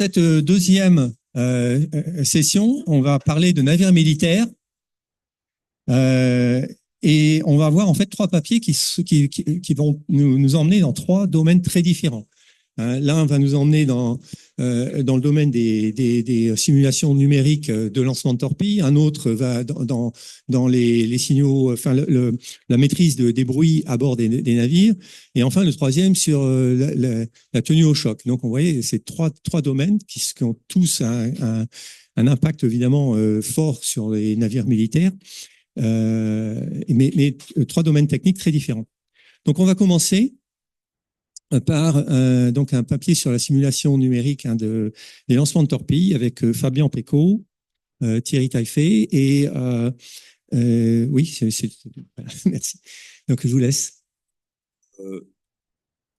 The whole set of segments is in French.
cette deuxième session, on va parler de navires militaires et on va voir en fait trois papiers qui vont nous emmener dans trois domaines très différents. L'un va nous emmener dans le domaine des simulations numériques de lancement de torpilles, un autre va dans les signaux, enfin la maîtrise des bruits à bord des navires, et enfin le troisième sur la tenue au choc. Donc on voyait ces trois domaines qui ont tous un impact évidemment fort sur les navires militaires, mais trois domaines techniques très différents. Donc on va commencer par donc un papier sur la simulation numérique des lancements de torpilles avec Fabien Pécaud, Thierry Taillefer et oui, voilà, merci. Donc je vous laisse.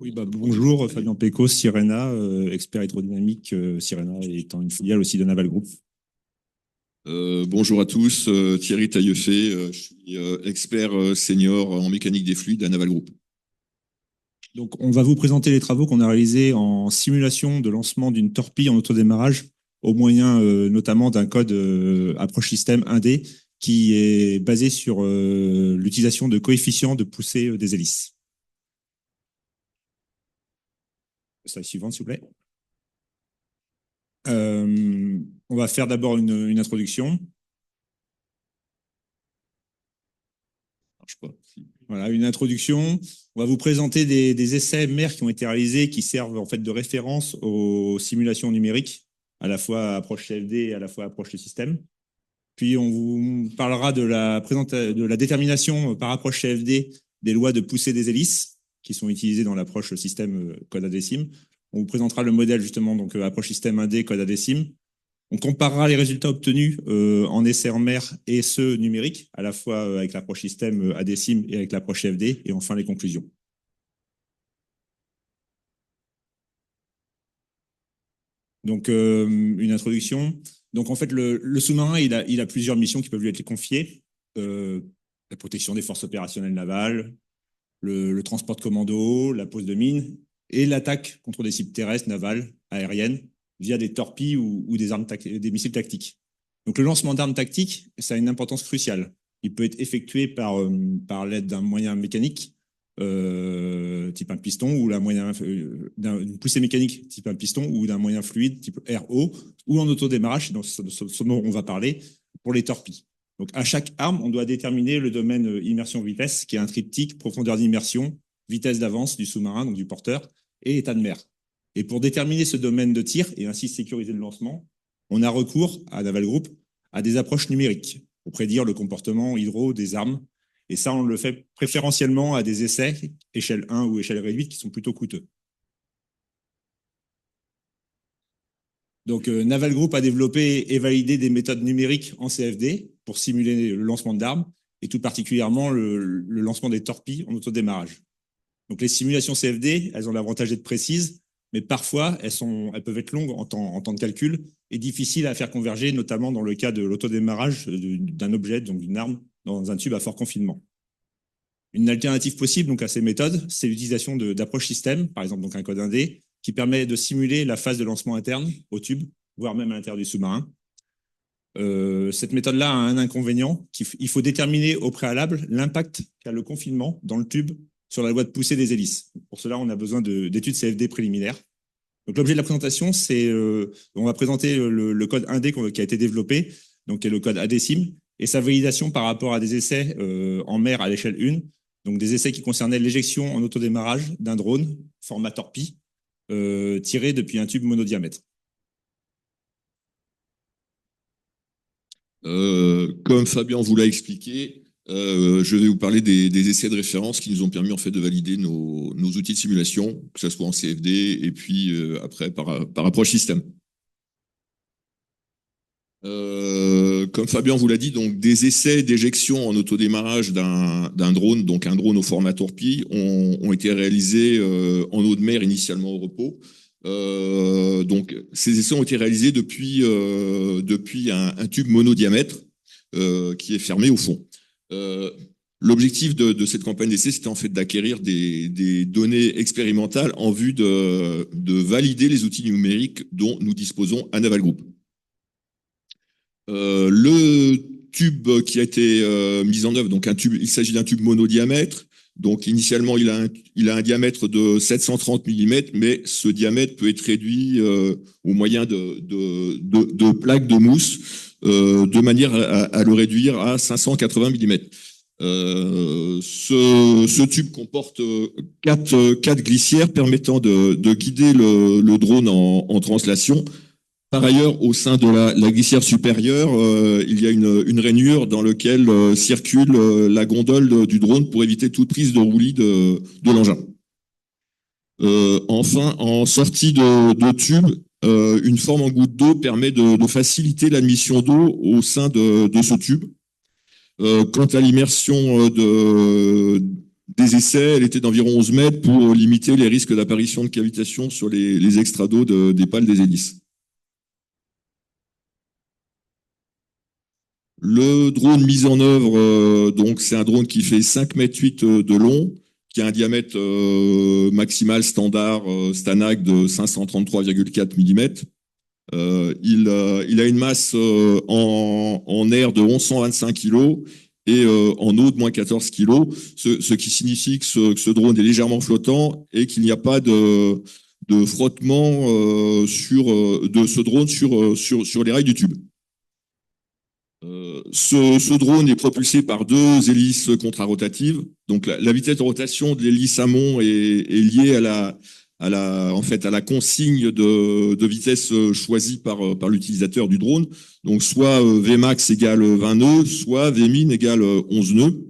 Oui, bonjour, Fabien Pécaud, Sirena, expert hydrodynamique, Sirena étant une filiale aussi de Naval Group. Bonjour à tous, Thierry Taillefer, je suis expert senior en mécanique des fluides à Naval Group. Donc, on va vous présenter les travaux qu'on a réalisés en simulation de lancement d'une torpille en autodémarrage au moyen notamment d'un code approche système 1D qui est basé sur l'utilisation de coefficients de poussée des hélices. Slide suivante, s'il vous plaît. On va faire d'abord une introduction. Voilà, une introduction. On va vous présenter des essais MER qui ont été réalisés, qui servent en fait de référence aux simulations numériques, à la fois approche CFD et à la fois approche de système. Puis on vous parlera de la détermination par approche CFD des lois de poussée des hélices, qui sont utilisées dans l'approche système code ADSIM. On vous présentera le modèle justement, donc approche système 1D code ADSIM. On comparera les résultats obtenus en essai en mer et ceux numériques, à la fois avec l'approche système ADSIM et avec l'approche CFD, et enfin les conclusions. Donc, une introduction. Donc, en fait, le sous-marin, il a plusieurs missions qui peuvent lui être confiées. La protection des forces opérationnelles navales, le transport de commando, la pose de mines, et l'attaque contre des cibles terrestres, navales, aériennes, via des torpilles ou des missiles tactiques. Donc le lancement d'armes tactiques, ça a une importance cruciale. Il peut être effectué par l'aide d'un moyen mécanique, type un piston, ou d'une poussée mécanique, type un piston, ou d'un moyen fluide, type RO, ou en autodémarrage, dans ce dont on va parler, pour les torpilles. Donc à chaque arme, on doit déterminer le domaine immersion-vitesse, qui est un triptyque, profondeur d'immersion, vitesse d'avance du sous-marin, donc du porteur, et état de mer. Et pour déterminer ce domaine de tir et ainsi sécuriser le lancement, on a recours à Naval Group à des approches numériques pour prédire le comportement hydro des armes. Et ça, on le fait préférentiellement à des essais échelle 1 ou échelle réduite qui sont plutôt coûteux. Donc, Naval Group a développé et validé des méthodes numériques en CFD pour simuler le lancement d'armes et tout particulièrement le lancement des torpilles en autodémarrage. Donc, les simulations CFD, elles ont l'avantage d'être précises, mais parfois, elles peuvent être longues en temps de calcul et difficiles à faire converger, notamment dans le cas de l'autodémarrage d'un objet, donc d'une arme, dans un tube à fort confinement. Une alternative possible donc, à ces méthodes, c'est l'utilisation d'approches système, par exemple donc un code 1D, qui permet de simuler la phase de lancement interne au tube, voire même à l'intérieur du sous-marin. Cette méthode-là a un inconvénient, il faut déterminer au préalable l'impact qu'a le confinement dans le tube sur la loi de poussée des hélices. Pour cela, on a besoin d'études CFD préliminaires. Donc, l'objet de la présentation, c'est on va présenter le code 1D qui a été développé, donc qui est le code ADSIM, et sa validation par rapport à des essais en mer à l'échelle 1, donc des essais qui concernaient l'éjection en autodémarrage d'un drone format torpille tiré depuis un tube monodiamètre. Comme Fabien vous l'a expliqué, je vais vous parler des essais de référence qui nous ont permis en fait de valider nos outils de simulation, que ce soit en CFD et puis après par approche système. Comme Fabien vous l'a dit, donc des essais d'éjection en autodémarrage d'un drone, donc un drone au format torpille, ont été réalisés en eau de mer initialement au repos. Donc ces essais ont été réalisés depuis un tube monodiamètre qui est fermé au fond. L'objectif de cette campagne d'essai, c'était en fait d'acquérir des données expérimentales en vue de valider les outils numériques dont nous disposons à Naval Group. Le tube qui a été mis en œuvre, donc il s'agit d'un tube monodiamètre. Donc initialement, il a un diamètre de 730 mm, mais ce diamètre peut être réduit au moyen de plaques de mousse, de manière à le réduire à 580 mm. Ce tube comporte quatre glissières permettant de guider le drone en translation. Par ailleurs, au sein de la glissière supérieure, il y a une rainure dans laquelle circule la gondole du drone pour éviter toute prise de roulis de l'engin. Enfin, en sortie de tube, une forme en goutte d'eau permet de faciliter l'admission d'eau au sein de ce tube. Quant à l'immersion des essais, elle était d'environ 11 mètres pour limiter les risques d'apparition de cavitation sur les extra d'eau des pales des hélices. Le drone mis en œuvre, donc c'est un drone qui fait 5,8 m de long, qui a un diamètre maximal standard Stanag de 533,4 mm. Il a une masse en air de 1125 kg et en eau de moins 14 kg, ce qui signifie que ce drone est légèrement flottant et qu'il n'y a pas de frottement de ce drone sur les rails du tube. Ce drone est propulsé par deux hélices contrarotatives. Donc la vitesse de rotation de l'hélice amont est liée à la consigne de vitesse choisie par l'utilisateur du drone. Donc soit Vmax égale 20 nœuds, soit Vmin égale 11 nœuds.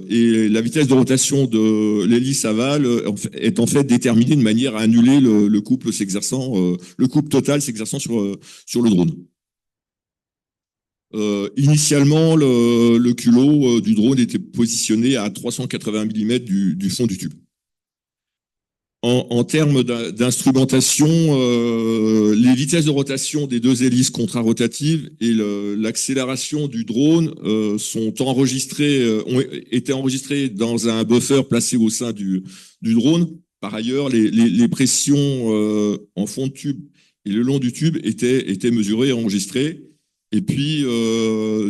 Et la vitesse de rotation de l'hélice aval est en fait déterminée de manière à annuler le couple total s'exerçant sur le drone. Initialement, le culot du drone était positionné à 380 mm du fond du tube. En termes d'instrumentation, les vitesses de rotation des deux hélices contrarotatives et l'accélération du drone ont été enregistrées dans un buffer placé au sein du drone. Par ailleurs, les pressions en fond de tube et le long du tube étaient mesurées et enregistrées. Et puis,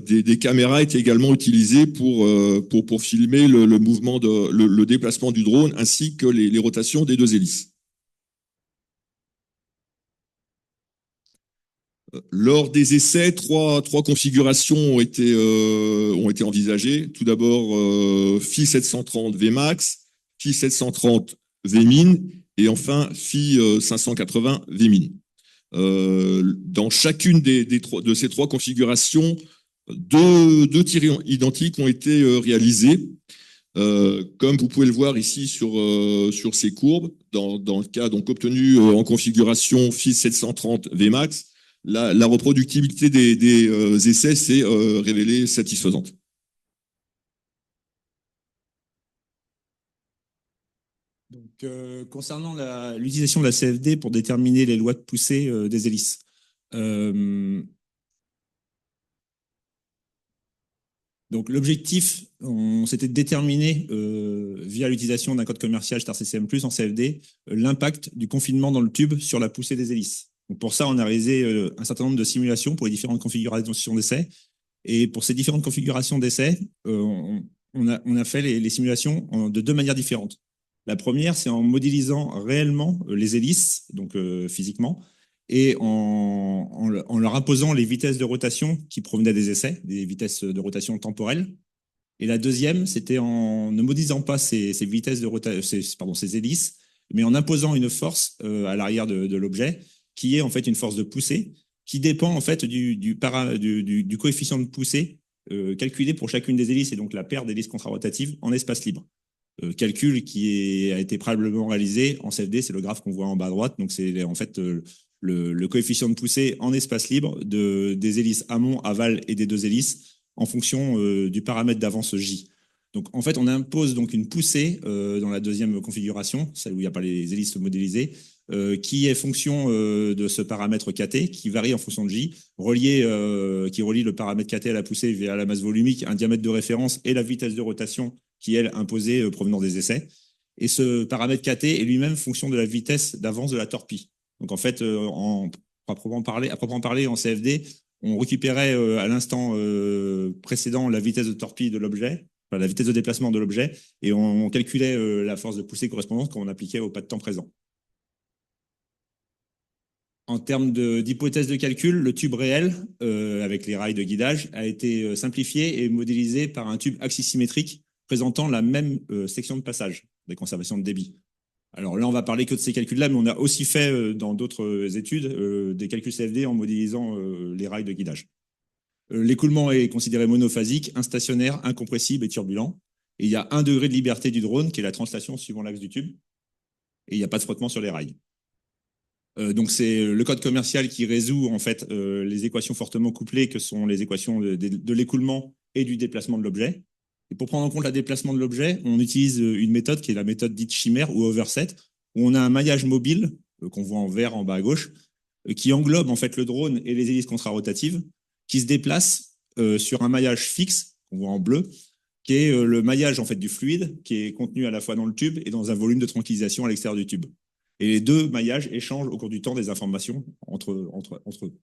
des caméras étaient également utilisées pour filmer le mouvement, le déplacement du drone ainsi que les rotations des deux hélices. Lors des essais, trois configurations ont été envisagées. Tout d'abord, FI 730 Vmax, FI 730 Vmin et enfin FI 580 Vmin. Dans chacune de ces trois configurations, deux tirs identiques ont été réalisés. Comme vous pouvez le voir ici sur ces courbes, dans le cas donc obtenu en configuration FI 730 Vmax, la reproductibilité des essais s'est révélée satisfaisante. Donc, concernant l'utilisation de la CFD pour déterminer les lois de poussée des hélices. Donc, l'objectif, c'était de déterminer, via l'utilisation d'un code commercial Star CCM+, en CFD, l'impact du confinement dans le tube sur la poussée des hélices. Donc, pour ça, on a réalisé un certain nombre de simulations pour les différentes configurations d'essais. Et pour ces différentes configurations d'essais, on a fait les simulations de deux manières différentes. La première, c'est en modélisant réellement les hélices, donc physiquement, et en leur imposant les vitesses de rotation qui provenaient des essais, des vitesses de rotation temporelles. Et la deuxième, c'était en ne modélisant pas ces vitesses de rotation, ces hélices, mais en imposant une force à l'arrière de l'objet, qui est en fait une force de poussée, qui dépend en fait du coefficient de poussée calculé pour chacune des hélices, et donc la paire d'hélices contrarotatives en espace libre. Calcul qui a été probablement réalisé en CFD, c'est le graphe qu'on voit en bas à droite. Donc c'est en fait le coefficient de poussée en espace libre des hélices amont, aval et des deux hélices en fonction du paramètre d'avance J. Donc, en fait, on impose donc une poussée dans la deuxième configuration, celle où il n'y a pas les hélices modélisées, qui est fonction de ce paramètre KT, qui varie en fonction de J, qui relie le paramètre KT à la poussée via la masse volumique, un diamètre de référence et la vitesse de rotation qui, elle, imposée provenant des essais. Et ce paramètre KT est lui-même fonction de la vitesse d'avance de la torpille. Donc, en fait, à proprement parler, en CFD, on récupérait à l'instant précédent la vitesse de torpille de l'objet, enfin, la vitesse de déplacement de l'objet, et on calculait la force de poussée correspondante quand on appliquait au pas de temps présent. En termes d'hypothèse de calcul, le tube réel, avec les rails de guidage, a été simplifié et modélisé par un tube axisymétrique présentant la même section de passage des conservations de débit. Alors là, on va parler que de ces calculs-là, mais on a aussi fait dans d'autres études des calculs CFD en modélisant les rails de guidage. L'écoulement est considéré monophasique, instationnaire, incompressible et turbulent. Et il y a 1 degré de liberté du drone, qui est la translation suivant l'axe du tube. Et il n'y a pas de frottement sur les rails. Donc c'est le code commercial qui résout en fait les équations fortement couplées, que sont les équations de l'écoulement et du déplacement de l'objet. Et pour prendre en compte le déplacement de l'objet, on utilise une méthode qui est la méthode dite chimère ou overset, où on a un maillage mobile, qu'on voit en vert en bas à gauche, qui englobe en fait le drone et les hélices contrarotatives, qui se déplacent sur un maillage fixe, qu'on voit en bleu, qui est le maillage en fait du fluide, qui est contenu à la fois dans le tube et dans un volume de tranquillisation à l'extérieur du tube. Et les deux maillages échangent au cours du temps des informations entre eux.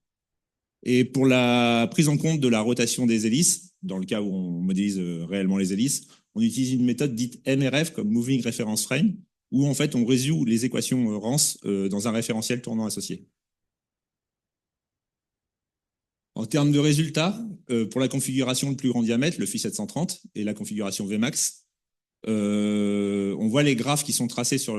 Et pour la prise en compte de la rotation des hélices, dans le cas où on modélise réellement les hélices, on utilise une méthode dite MRF, comme Moving Reference Frame, où en fait on résout les équations Rance dans un référentiel tournant associé. En termes de résultats, pour la configuration de plus grand diamètre, le FI 730, et la configuration Vmax, on voit les graphes qui sont tracés sur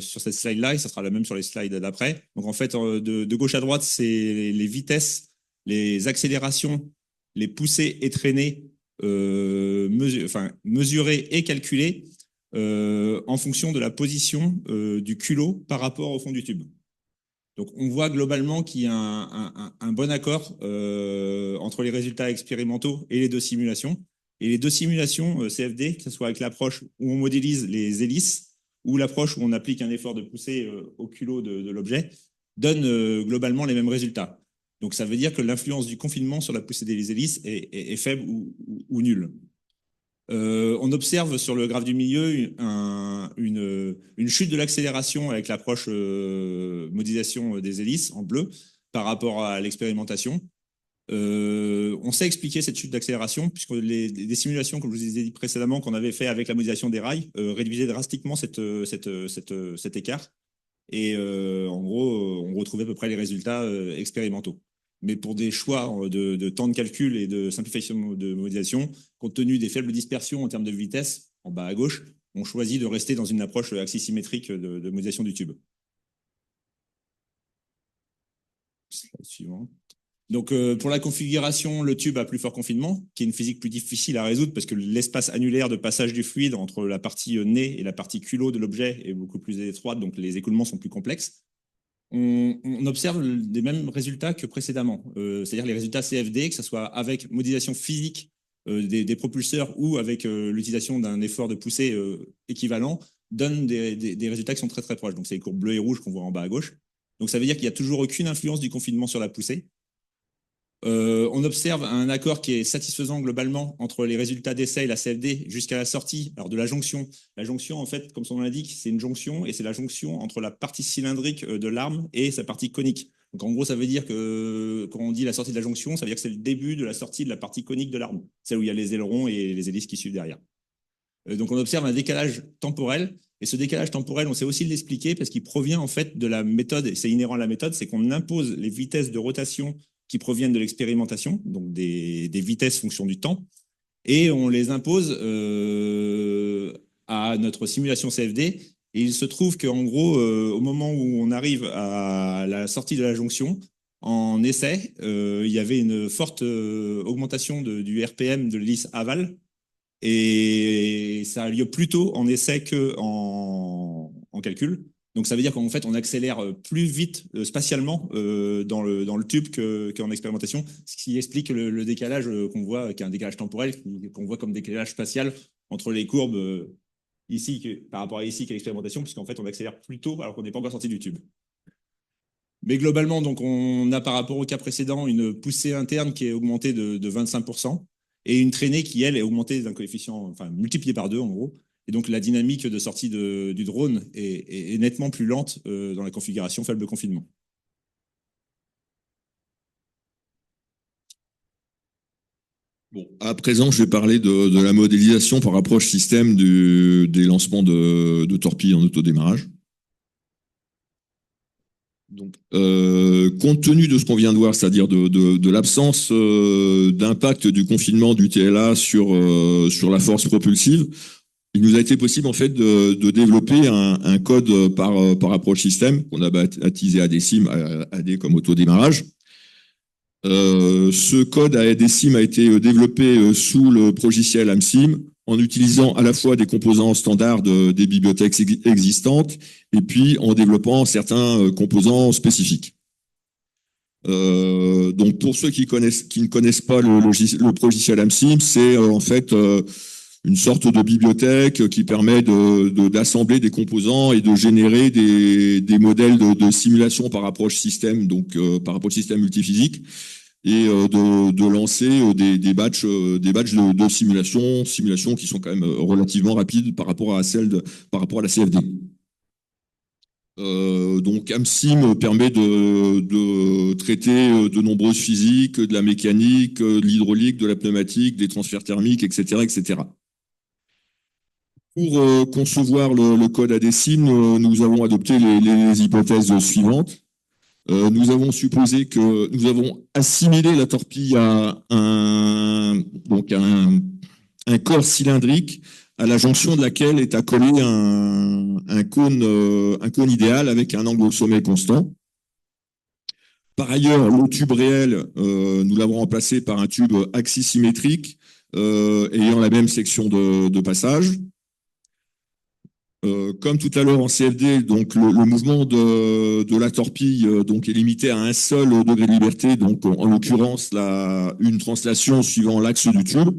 cette slide-là, et ça sera la même sur les slides d'après. Donc en fait, de gauche à droite, c'est les vitesses, les accélérations, les poussées et traînées mesurées et calculées en fonction de la position du culot par rapport au fond du tube. Donc on voit globalement qu'il y a un bon accord entre les résultats expérimentaux et les deux simulations. Et les deux simulations CFD, que ce soit avec l'approche où on modélise les hélices ou l'approche où on applique un effort de poussée au culot de l'objet, donnent globalement les mêmes résultats. Donc ça veut dire que l'influence du confinement sur la poussée des hélices est faible ou nulle. On observe sur le graphe du milieu une chute de l'accélération avec l'approche modélisation des hélices en bleu par rapport à l'expérimentation. On sait expliquer cette chute d'accélération puisque des simulations, comme je vous ai dit précédemment, qu'on avait fait avec la modélisation des rails, réduisaient drastiquement cet écart. Et en gros, on retrouvait à peu près les résultats expérimentaux. Mais pour des choix de temps de calcul et de simplification de modélisation, compte tenu des faibles dispersions en termes de vitesse, en bas à gauche, on choisit de rester dans une approche axisymétrique de modélisation du tube. Slide suivante. Donc, pour la configuration, le tube a plus fort confinement, qui est une physique plus difficile à résoudre parce que l'espace annulaire de passage du fluide entre la partie nez et la partie culot de l'objet est beaucoup plus étroite, donc les écoulements sont plus complexes. On observe les mêmes résultats que précédemment, c'est-à-dire les résultats CFD, que ce soit avec modélisation physique des propulseurs ou avec l'utilisation d'un effort de poussée équivalent, donnent des résultats qui sont très très proches. Donc, c'est les courbes bleues et rouges qu'on voit en bas à gauche. Donc, ça veut dire qu'il n'y a toujours aucune influence du confinement sur la poussée. On observe un accord qui est satisfaisant globalement entre les résultats d'essai et la CFD jusqu'à la sortie de la jonction. La jonction, en fait, comme son nom l'indique, c'est une jonction et c'est la jonction entre la partie cylindrique de l'arme et sa partie conique. Donc en gros, ça veut dire que quand on dit la sortie de la jonction, ça veut dire que c'est le début de la sortie de la partie conique de l'arme, celle où il y a les ailerons et les hélices qui suivent derrière. Donc on observe un décalage temporel. Et ce décalage temporel, on sait aussi l'expliquer parce qu'il provient en fait de la méthode, et c'est inhérent à la méthode, c'est qu'on impose les vitesses de rotation qui proviennent de l'expérimentation, donc des vitesses fonction du temps, et on les impose à notre simulation CFD. Et il se trouve qu'en gros, au moment où on arrive à la sortie de la jonction, en essai, il y avait une forte augmentation du RPM de l'hélice aval, et ça a lieu plutôt en essai qu'en calcul. Donc ça veut dire qu'en fait on accélère plus vite spatialement dans le tube qu'en expérimentation, ce qui explique le décalage qu'on voit, qui est un décalage temporel qu'on voit comme décalage spatial entre les courbes ici par rapport à ici qui est l'expérimentation, puisqu'en fait, on accélère plus tôt alors qu'on n'est pas encore sorti du tube. Mais globalement, donc, on a par rapport au cas précédent une poussée interne qui est augmentée de 25% et une traînée qui, elle, est augmentée d'un coefficient, enfin, multiplié par 2 en gros. Et donc, la dynamique de sortie du drone est nettement plus lente dans la configuration faible confinement. Bon, à présent, je vais parler de la modélisation par approche système des lancements de torpilles en autodémarrage. Donc, compte tenu de ce qu'on vient de voir, c'est-à-dire de l'absence d'impact du confinement du TLA sur la force propulsive, il nous a été possible en fait de développer un code par approche système qu'on a baptisé ADSIM, AD comme autodémarrage. Ce code ADSIM a été développé sous le logiciel AMSIM en utilisant à la fois des composants standards des bibliothèques existantes et puis en développant certains composants spécifiques. Donc pour ceux qui ne connaissent pas le logiciel AMSIM, c'est en fait une sorte de bibliothèque qui permet d'assembler des composants et de générer des modèles de simulation par approche système, donc par approche système multiphysique, et de lancer des batchs de simulations qui sont quand même relativement rapides par rapport à la CFD. Donc AMSIM permet de traiter de nombreuses physiques, de la mécanique, de l'hydraulique, de la pneumatique, des transferts thermiques, etc., etc. Pour concevoir le code ADSIM, nous avons adopté les hypothèses suivantes. Nous avons supposé que nous avons assimilé la torpille à un corps cylindrique à la jonction de laquelle est accolé un cône idéal avec un angle au sommet constant. Par ailleurs, le tube réel, nous l'avons remplacé par un tube axisymétrique ayant la même section de passage. Comme tout à l'heure en CFD, donc le mouvement de la torpille donc est limité à un seul degré de liberté, donc en l'occurrence une translation suivant l'axe du tube.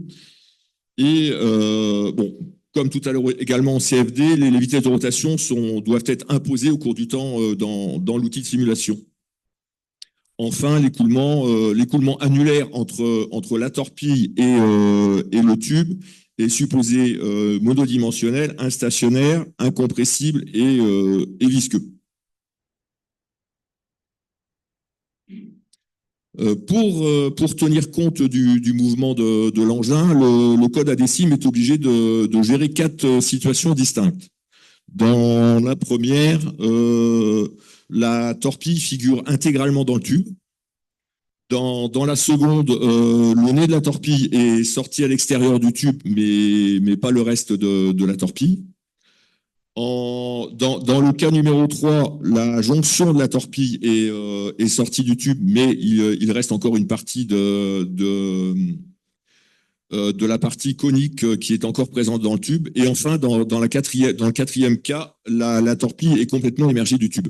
Et bon, comme tout à l'heure également en CFD, les vitesses de rotation doivent être imposées au cours du temps dans l'outil de simulation. Enfin, l'écoulement annulaire entre la torpille et le tube est supposé monodimensionnel, instationnaire, incompressible et visqueux. Pour tenir compte du mouvement de l'engin, le code ADSIM est obligé de gérer 4 situations distinctes. Dans la première, la torpille figure intégralement dans le tube. Dans la seconde, le nez de la torpille est sorti à l'extérieur du tube, mais pas le reste de la torpille. Dans le cas numéro 3, la jonction de la torpille est sortie du tube, mais il reste encore une partie de la partie conique qui est encore présente dans le tube. Et enfin, dans le quatrième cas, la torpille est complètement émergée du tube.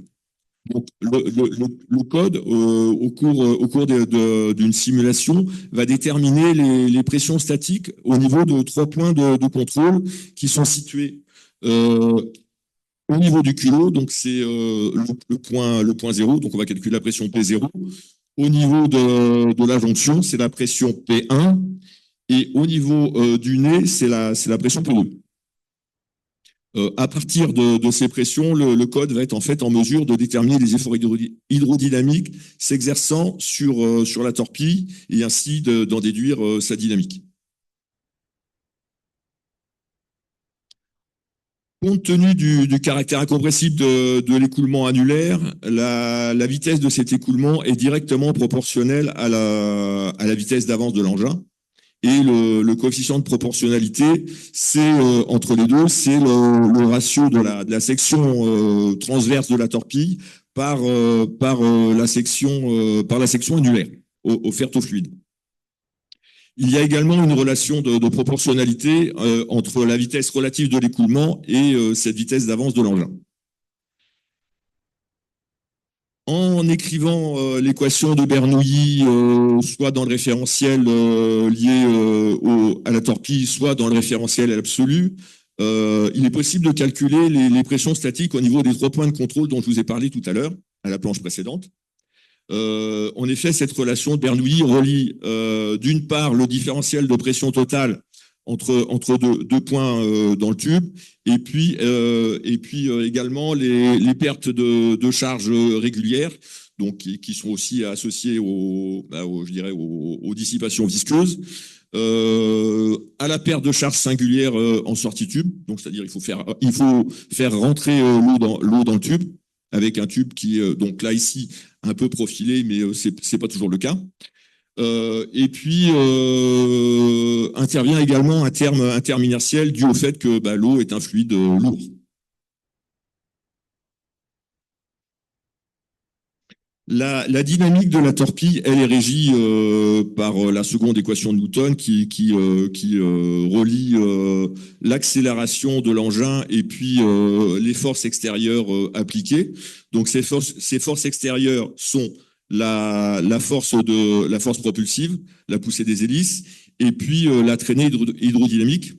Donc, le code, au cours d'une simulation, va déterminer les pressions statiques au niveau de 3 points de contrôle qui sont situés au niveau du culot, donc c'est le point 0, donc on va calculer la pression P0. Au niveau de la jonction, c'est la pression P1, et au niveau du nez, c'est la pression P2. À partir de ces pressions, le code va être en fait en mesure de déterminer les efforts hydrodynamiques s'exerçant sur la torpille et ainsi d'en déduire sa dynamique. Compte tenu du caractère incompressible de l'écoulement annulaire, la vitesse de cet écoulement est directement proportionnelle à la vitesse d'avance de l'engin. Et le coefficient de proportionnalité, c'est entre les deux, c'est le ratio de la section transverse de la torpille par la section annulaire offerte au fluide. Il y a également une relation de proportionnalité entre la vitesse relative de l'écoulement et cette vitesse d'avance de l'engin. en écrivant l'équation de Bernoulli, soit dans le référentiel lié à la torpille, soit dans le référentiel à l'absolu, il est possible de calculer les pressions statiques au niveau des 3 points de contrôle dont je vous ai parlé tout à l'heure, à la planche précédente. En effet, cette relation de Bernoulli relie d'une part le différentiel de pression totale entre deux points dans le tube, et puis également les pertes de charge régulières, donc qui sont aussi associées aux dissipations visqueuses, à la perte de charge singulière en sortie tube, donc c'est-à-dire il faut faire rentrer l'eau dans le tube avec un tube qui est donc là ici un peu profilé, mais c'est pas toujours le cas. Et puis intervient également un terme interminertiel dû au fait que l'eau est un fluide lourd. La dynamique de la torpille, elle est régie par la seconde équation de Newton qui relie l'accélération de l'engin et puis les forces extérieures appliquées. Donc ces forces extérieures sont la force propulsive, la poussée des hélices, et puis la traînée hydrodynamique.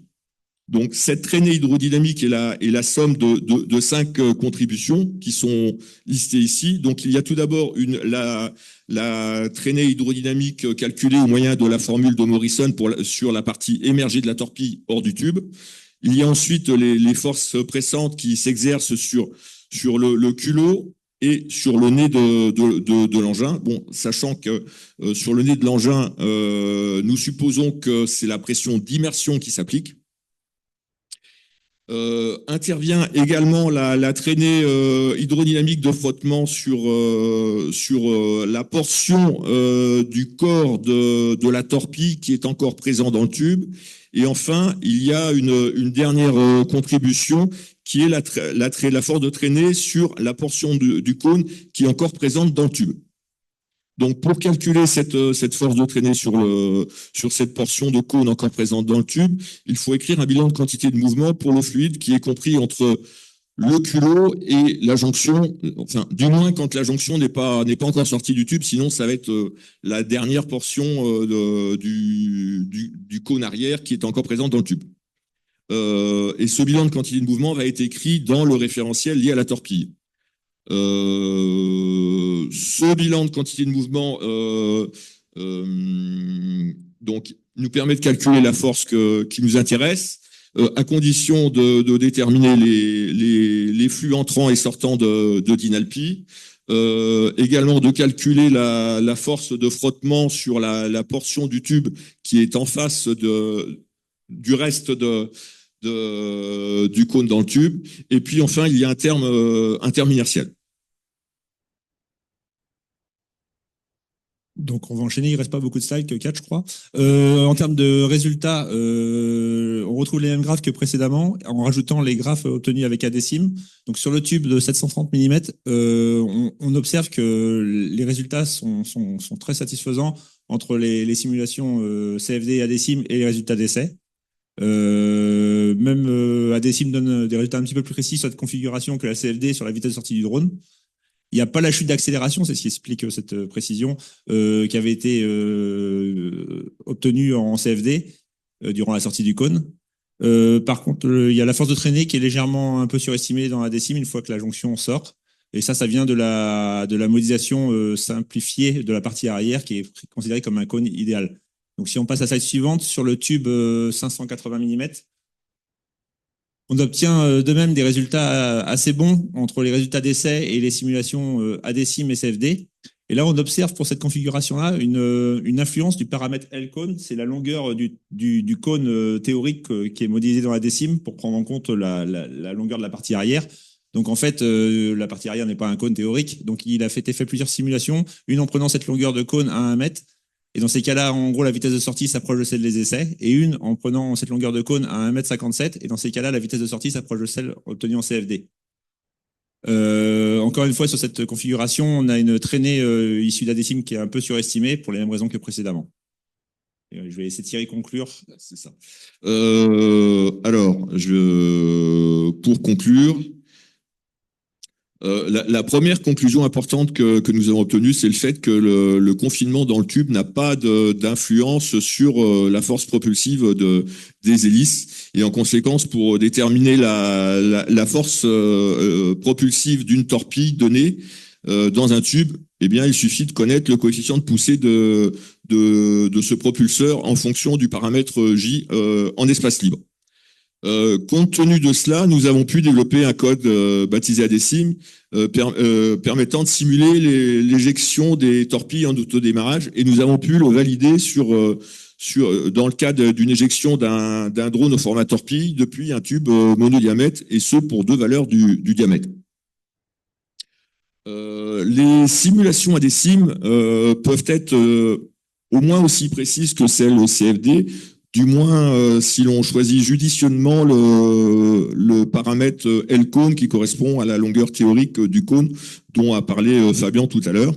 Donc cette traînée hydrodynamique est la somme de 5 contributions qui sont listées ici. Donc il y a tout d'abord la traînée hydrodynamique calculée au moyen de la formule de Morrison sur la partie émergée de la torpille hors du tube. Il y a ensuite les forces pressantes qui s'exercent sur le culot et sur le nez de l'engin. Bon, sachant que sur le nez de l'engin, nous supposons que c'est la pression d'immersion qui s'applique. Intervient également la traînée hydrodynamique de frottement sur la portion du corps de la torpille qui est encore présent dans le tube. Et enfin, il y a une dernière contribution qui est la force de traînée sur la portion du cône qui est encore présente dans le tube. Donc, pour calculer cette force de traînée sur cette portion de cône encore présente dans le tube, il faut écrire un bilan de quantité de mouvement pour le fluide qui est compris entre le culot et la jonction, enfin, du moins quand la jonction n'est pas encore sortie du tube, sinon ça va être la dernière portion du cône arrière qui est encore présente dans le tube. Et ce bilan de quantité de mouvement va être écrit dans le référentiel lié à la torpille. Ce bilan de quantité de mouvement donc nous permet de calculer la force qui nous intéresse, à condition de déterminer les flux entrants et sortants de Dinalpi, également de calculer la force de frottement sur la portion du tube qui est en face du reste du cône dans le tube, et puis enfin il y a un terme interminertiel. Donc on va enchaîner, il reste pas beaucoup de slides, que 4 je crois. En termes de résultats, on retrouve les mêmes graphes que précédemment en rajoutant les graphes obtenus avec ADSIM. Donc sur le tube de 730 mm, on observe que les résultats sont très satisfaisants entre les simulations CFD et ADSIM et les résultats d'essai. Même ADSIM donne des résultats un petit peu plus précis sur cette configuration que la CFD sur la vitesse de sortie du drone. Il n'y a pas la chute d'accélération, c'est ce qui explique cette précision qui avait été obtenue en CFD durant la sortie du cône. Par contre, il y a la force de traînée qui est légèrement un peu surestimée dans ADSIM une fois que la jonction sort. Et ça vient de la modélisation simplifiée de la partie arrière qui est considérée comme un cône idéal. Donc si on passe à la slide suivante, sur le tube 580 mm, on obtient de même des résultats assez bons entre les résultats d'essai et les simulations ADSIM et CFD. Et là, on observe pour cette configuration-là une influence du paramètre L-cône, c'est la longueur du cône théorique qui est modélisé dans ADSIM pour prendre en compte la longueur de la partie arrière. Donc en fait, la partie arrière n'est pas un cône théorique, donc il a fait plusieurs simulations, une en prenant cette longueur de cône à 1 mètre, et dans ces cas-là, en gros, la vitesse de sortie s'approche de celle des essais, et une en prenant cette longueur de cône à 1,57 m, et dans ces cas-là, la vitesse de sortie s'approche de celle obtenue en CFD. Encore une fois, sur cette configuration, on a une traînée issue d'ADSIM qui est un peu surestimée pour les mêmes raisons que précédemment. Et je vais laisser Thierry conclure. C'est ça. Alors, pour conclure, La première conclusion importante que nous avons obtenue, c'est le fait que le confinement dans le tube n'a pas d'influence sur la force propulsive des hélices. Et en conséquence, pour déterminer la force propulsive d'une torpille donnée dans un tube, eh bien, il suffit de connaître le coefficient de poussée de ce propulseur en fonction du paramètre J en espace libre. Compte tenu de cela, nous avons pu développer un code baptisé ADSIM permettant de simuler l'éjection des torpilles en autodémarrage, et nous avons pu le valider dans le cadre d'une éjection d'un drone au format torpille depuis un tube monodiamètre, et ce pour 2 valeurs du diamètre. Les simulations ADSIM peuvent être au moins aussi précises que celles au CFD, du moins si l'on choisit judicieusement le paramètre L-cône qui correspond à la longueur théorique du cône dont a parlé Fabien tout à l'heure.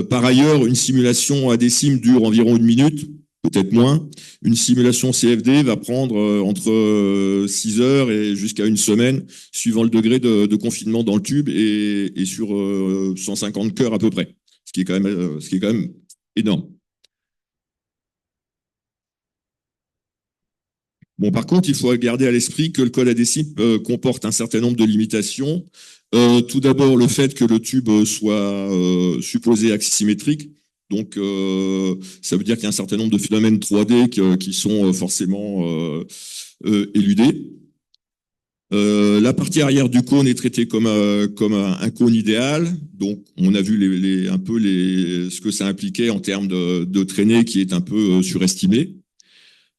Par ailleurs, une simulation ADSIM dure environ 1 minute, peut-être moins. Une simulation CFD va prendre entre 6 heures et jusqu'à 1 semaine, suivant le degré de confinement dans le tube, et sur 150 cœurs à peu près, ce qui est quand même énorme. Bon, par contre, il faut garder à l'esprit que le code ADSIM comporte un certain nombre de limitations. Tout d'abord, le fait que le tube soit supposé axisymétrique. Donc, ça veut dire qu'il y a un certain nombre de phénomènes 3D qui sont forcément éludés. La partie arrière du cône est traitée comme un cône idéal. Donc, on a vu un peu ce que ça impliquait en termes de traînée qui est un peu surestimé.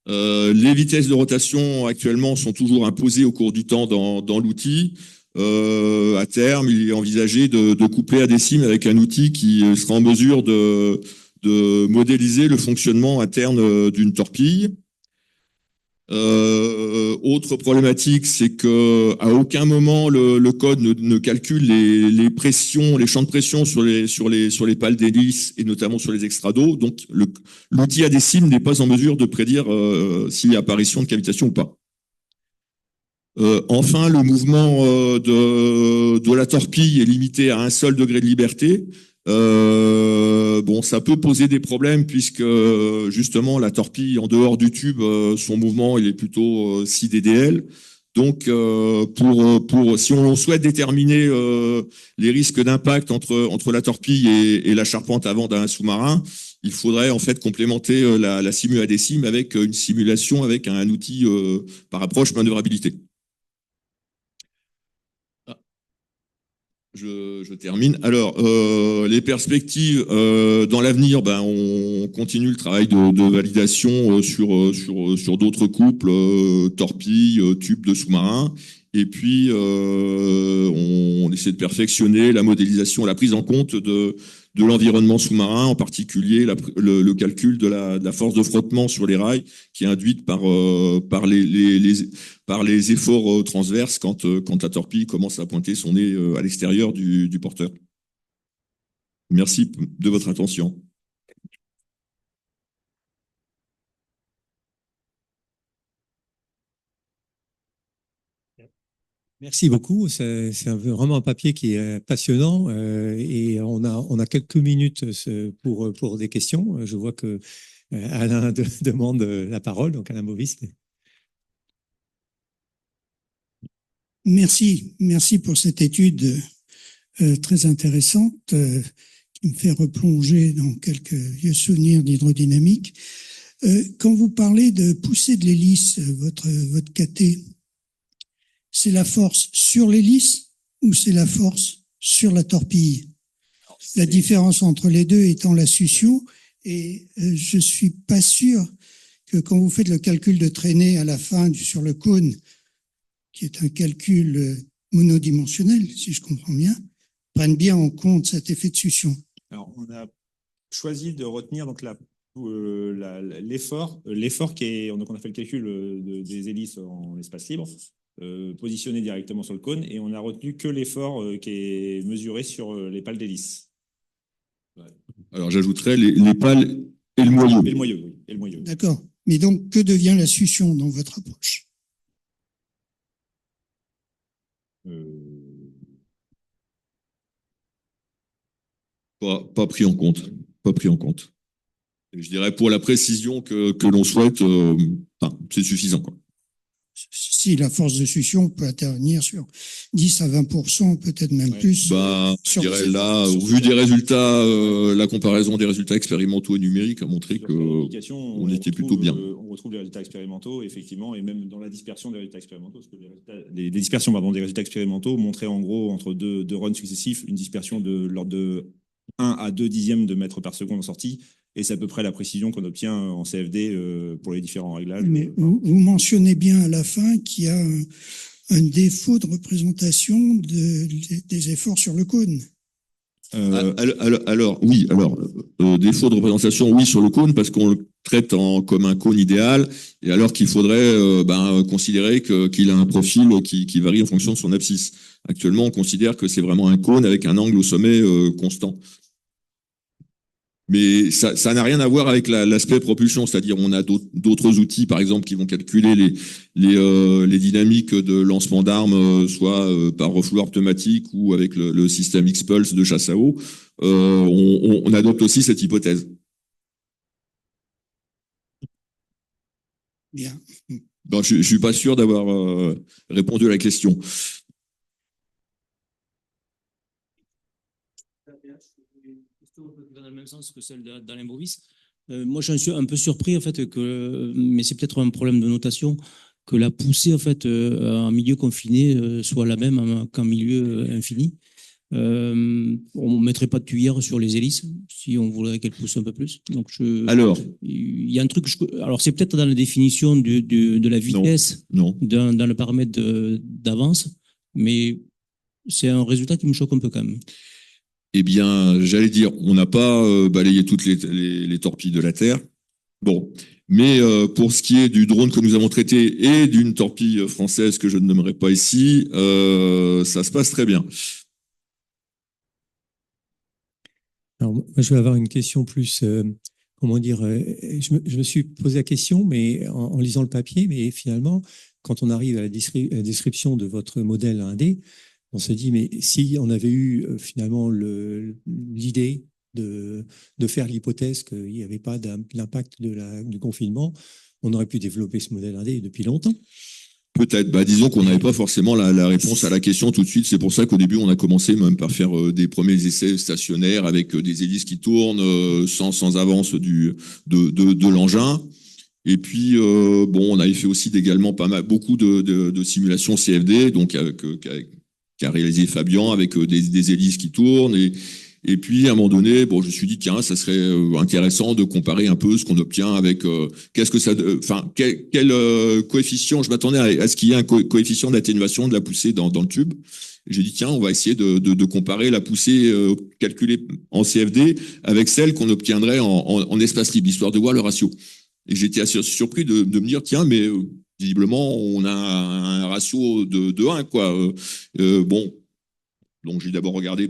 Les vitesses de rotation actuellement sont toujours imposées au cours du temps dans l'outil. À terme, il est envisagé de coupler ADSIM avec un outil qui sera en mesure de modéliser le fonctionnement interne d'une torpille. Autre problématique, c'est que à aucun moment le code ne calcule les pressions, les champs de pression sur les pales d'hélice et notamment sur les extrados. Donc l'outil ADSIM n'est pas en mesure de prédire s'il y a apparition de cavitation ou pas. Enfin, le mouvement de la torpille est limité à un seul degré de liberté. Bon, ça peut poser des problèmes puisque justement la torpille en dehors du tube, son mouvement il est plutôt 6 DDL. Donc, si on souhaite déterminer les risques d'impact entre la torpille et la charpente avant d'un sous-marin, il faudrait en fait complémenter la simu ADSIM avec une simulation avec un outil par approche manœuvrabilité. Je termine. Alors, les perspectives dans l'avenir, on continue le travail de validation sur d'autres couples, torpilles, tubes de sous-marins. Et puis, on essaie de perfectionner la modélisation, la prise en compte de l'environnement sous-marin, en particulier le calcul de la force de frottement sur les rails qui est induite par les efforts transverses quand la torpille commence à pointer son nez à l'extérieur du porteur. Merci de votre attention. Merci beaucoup. C'est vraiment un papier qui est passionnant et on a quelques minutes pour des questions. Je vois que Alain demande la parole, donc Alain Bovis. Merci pour cette étude très intéressante qui me fait replonger dans quelques vieux souvenirs d'hydrodynamique. Quand vous parlez de poussée de l'hélice, votre KT, c'est la force sur l'hélice ou c'est la force sur la torpille? La différence entre les deux étant la succion, et je suis pas sûr que quand vous faites le calcul de traînée à la fin sur le cône, qui est un calcul monodimensionnel, si je comprends bien, prenne bien en compte cet effet de succion. Alors, on a choisi de retenir donc l'effort qui est, donc on a fait le calcul des hélices en espace libre, positionné directement sur le cône, et on a retenu que l'effort qui est mesuré sur les pales d'hélice. Alors j'ajouterais les pales et le moyeu. Et le moyeu, oui. Et le moyeu. D'accord. Mais donc, que devient la succion dans votre approche? Pas pris en compte. Pas pris en compte. Et je dirais pour la précision que l'on souhaite, c'est suffisant, quoi. Si la force de succion peut intervenir sur 10 à 20%, peut-être même plus. Je dirais là, au vu des résultats, la comparaison des résultats expérimentaux et numériques a montré que on était plutôt bien. On retrouve les résultats expérimentaux, effectivement, et même dans la dispersion des résultats expérimentaux, parce que les dispersions des résultats expérimentaux montraient en gros entre deux runs successifs une dispersion de l'ordre de 1 à 2 dixièmes de mètres par seconde en sortie, et c'est à peu près la précision qu'on obtient en CFD pour les différents réglages. Mais vous mentionnez bien à la fin qu'il y a un défaut de représentation des efforts sur le cône. Défaut de représentation, oui, sur le cône, parce qu'on le traite comme un cône idéal, et alors qu'il faudrait considérer qu'il a un profil qui varie en fonction de son abscisse. Actuellement, on considère que c'est vraiment un cône avec un angle au sommet constant. Mais ça n'a rien à voir avec l'aspect propulsion, c'est-à-dire on a d'autres outils, par exemple, qui vont calculer les dynamiques de lancement d'armes, soit par refouloir pneumatique ou avec le système X-Pulse de chasse à eau. On adopte aussi cette hypothèse. Bien. Donc, je suis pas sûr d'avoir répondu à la question. Dans le même sens que celle d'Alain Bovis. Moi, j'en suis un peu surpris, en fait, mais c'est peut-être un problème de notation, que la poussée, en fait, en milieu confiné soit la même qu'en milieu infini. On ne mettrait pas de tuyère sur les hélices si on voudrait qu'elles poussent un peu plus. Donc, alors, il y a un truc. Alors, c'est peut-être dans la définition de la vitesse non. Dans le paramètre d'avance, mais c'est un résultat qui me choque un peu quand même. Eh bien, j'allais dire, on n'a pas balayé toutes les torpilles de la Terre. Bon, mais pour ce qui est du drone que nous avons traité et d'une torpille française que je ne nommerai pas ici, ça se passe très bien. Alors, moi, je vais avoir une question plus, comment dire, je me suis posé la question, mais en lisant le papier, mais finalement, quand on arrive à la description de votre modèle 1D, on se dit, mais si on avait eu finalement l'idée de faire l'hypothèse qu'il n'y avait pas d'impact du confinement, on aurait pu développer ce modèle 1D depuis longtemps. Peut-être. Disons qu'on n'avait pas forcément la réponse à la question tout de suite. C'est pour ça qu'au début, on a commencé même par faire des premiers essais stationnaires avec des hélices qui tournent sans avance de l'engin. Et puis, on avait fait aussi également beaucoup de simulations CFD, donc qu'a réalisé Fabien avec des hélices qui tournent. Et puis, à un moment donné, je me suis dit, tiens, ça serait intéressant de comparer un peu ce qu'on obtient avec quel coefficient. Je m'attendais à ce qu'il y ait un coefficient d'atténuation de la poussée dans le tube. J'ai dit, tiens, on va essayer de comparer la poussée calculée en CFD avec celle qu'on obtiendrait en espace libre, histoire de voir le ratio. Et j'étais assez surpris de me dire, tiens, mais visiblement, on a un ratio de 1, quoi. Donc j'ai d'abord regardé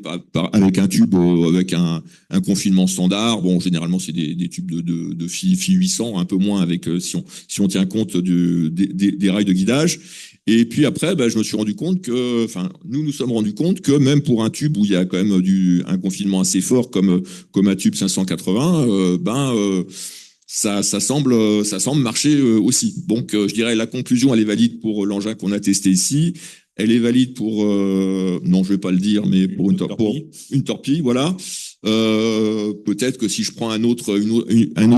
avec un tube, avec un confinement standard. Généralement, c'est des tubes de FI 800, un peu moins avec si on tient compte des rails de guidage. Et puis après, je me suis rendu compte nous sommes rendus compte que même pour un tube où il y a quand même un confinement assez fort comme un tube 580, ça semble marcher aussi. Donc, je dirais la conclusion, elle est valide pour l'engin qu'on a testé ici. Elle est valide pour, non, je vais pas le dire, mais pour une torpille, voilà. Peut-être que si je prends un autre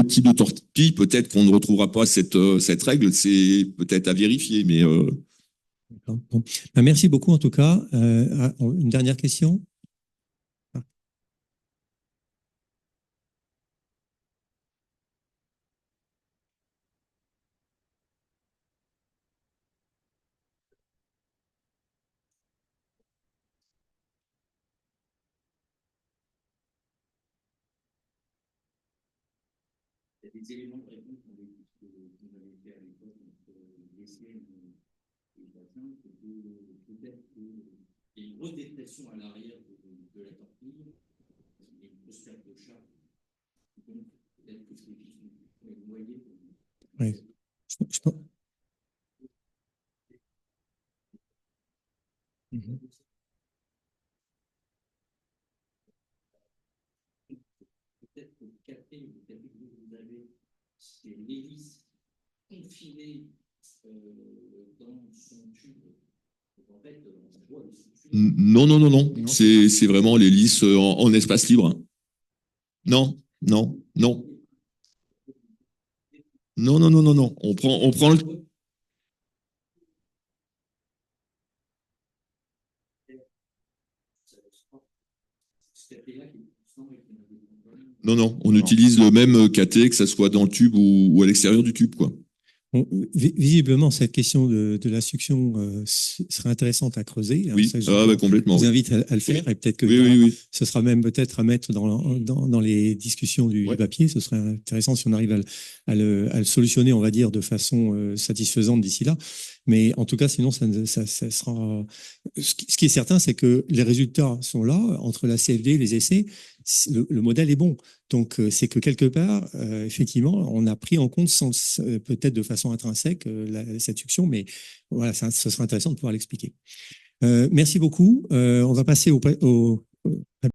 type de torpille, peut-être qu'on ne retrouvera pas cette règle. C'est peut-être à vérifier, mais. Bon. Merci beaucoup en tout cas. Une dernière question. Il y a des éléments de réponse qu'on avait fait à l'époque entre l'essai et le patient, c'est que peut-être qu'il y a une redépression à l'arrière de la torpille, il y a une grosse perte de charge. Donc, peut-être que c'est une moyenne. Oui. Je pense. capté, que vous avez, c'est l'hélice confinée dans son tube. En fait, on voit le tube. Non, non, non, non. C'est vraiment l'hélice en espace libre. Non, non, non. Non, non, non, non, non. On prend le. Non, non, on utilise le même KT, que ça soit dans le tube ou à l'extérieur du tube, quoi. Bon, visiblement, cette question de la succion serait intéressante à creuser. Oui, ça, complètement. Je vous invite à le faire et peut-être que oui. ce sera même peut-être à mettre dans les discussions du papier. Ce serait intéressant si on arrive à le solutionner, on va dire, de façon satisfaisante d'ici là. Mais en tout cas, sinon, ça sera. Ce qui est certain, c'est que les résultats sont là entre la CFD et les essais. Le modèle est bon. Donc, c'est que quelque part, effectivement, on a pris en compte peut-être de façon intrinsèque cette succion, mais voilà, ce serait intéressant de pouvoir l'expliquer. Merci beaucoup. On va passer au